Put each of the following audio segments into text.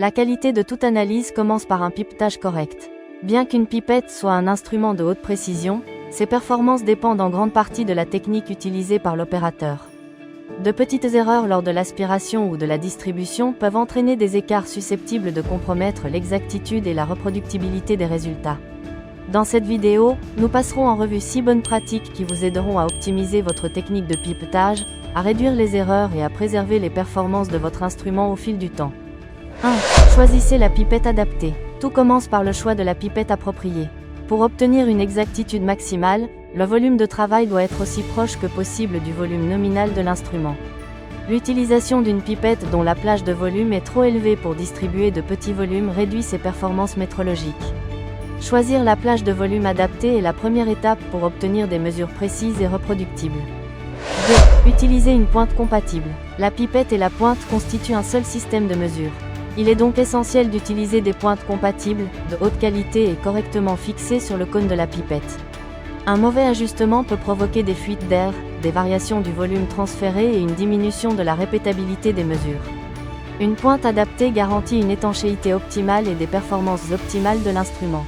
La qualité de toute analyse commence par un pipetage correct. Bien qu'une pipette soit un instrument de haute précision, ses performances dépendent en grande partie de la technique utilisée par l'opérateur. De petites erreurs lors de l'aspiration ou de la distribution peuvent entraîner des écarts susceptibles de compromettre l'exactitude et la reproductibilité des résultats. Dans cette vidéo, nous passerons en revue 6 bonnes pratiques qui vous aideront à optimiser votre technique de pipetage, à réduire les erreurs et à préserver les performances de votre instrument au fil du temps. 1. Choisissez la pipette adaptée. Tout commence par le choix de la pipette appropriée. Pour obtenir une exactitude maximale, le volume de travail doit être aussi proche que possible du volume nominal de l'instrument. L'utilisation d'une pipette dont la plage de volume est trop élevée pour distribuer de petits volumes réduit ses performances métrologiques. Choisir la plage de volume adaptée est la première étape pour obtenir des mesures précises et reproductibles. 2. Utilisez une pointe compatible. La pipette et la pointe constituent un seul système de mesure. Il est donc essentiel d'utiliser des pointes compatibles, de haute qualité et correctement fixées sur le cône de la pipette. Un mauvais ajustement peut provoquer des fuites d'air, des variations du volume transféré et une diminution de la répétabilité des mesures. Une pointe adaptée garantit une étanchéité optimale et des performances optimales de l'instrument.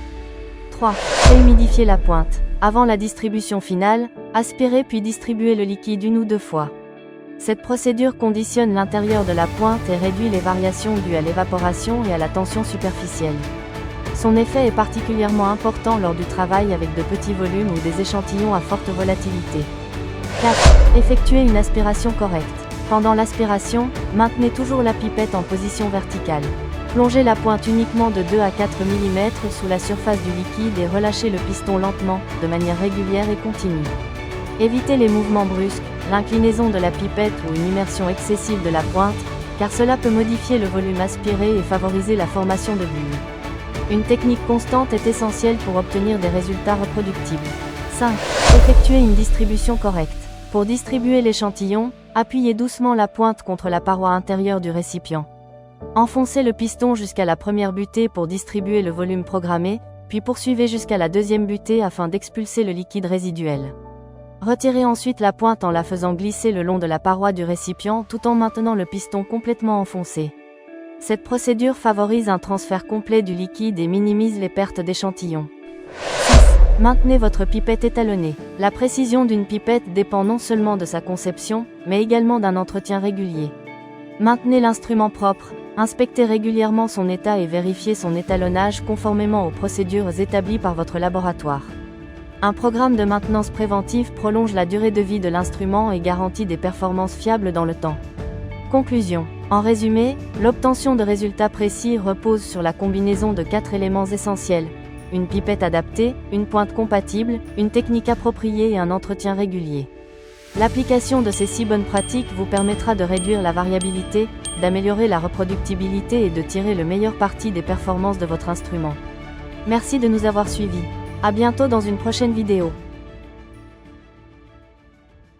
3. Préhumidifier la pointe. Avant la distribution finale, aspirez puis distribuez le liquide 1 ou 2 fois. Cette procédure conditionne l'intérieur de la pointe et réduit les variations dues à l'évaporation et à la tension superficielle. Son effet est particulièrement important lors du travail avec de petits volumes ou des échantillons à forte volatilité. 4. Effectuez une aspiration correcte. Pendant l'aspiration, maintenez toujours la pipette en position verticale. Plongez la pointe uniquement de 2 à 4 mm sous la surface du liquide et relâchez le piston lentement, de manière régulière et continue. Évitez les mouvements brusques, l'inclinaison de la pipette ou une immersion excessive de la pointe, car cela peut modifier le volume aspiré et favoriser la formation de bulles. Une technique constante est essentielle pour obtenir des résultats reproductibles. 5. Effectuez une distribution correcte. Pour distribuer l'échantillon, appuyez doucement la pointe contre la paroi intérieure du récipient. Enfoncez le piston jusqu'à la première butée pour distribuer le volume programmé, puis poursuivez jusqu'à la deuxième butée afin d'expulser le liquide résiduel. Retirez ensuite la pointe en la faisant glisser le long de la paroi du récipient tout en maintenant le piston complètement enfoncé. Cette procédure favorise un transfert complet du liquide et minimise les pertes d'échantillons. 6. Maintenez votre pipette étalonnée. La précision d'une pipette dépend non seulement de sa conception, mais également d'un entretien régulier. Maintenez l'instrument propre, inspectez régulièrement son état et vérifiez son étalonnage conformément aux procédures établies par votre laboratoire. Un programme de maintenance préventive prolonge la durée de vie de l'instrument et garantit des performances fiables dans le temps. Conclusion. En résumé, l'obtention de résultats précis repose sur la combinaison de 4 éléments essentiels: une pipette adaptée, une pointe compatible, une technique appropriée et un entretien régulier. L'application de ces 6 bonnes pratiques vous permettra de réduire la variabilité, d'améliorer la reproductibilité et de tirer le meilleur parti des performances de votre instrument. Merci de nous avoir suivis. À bientôt dans une prochaine vidéo.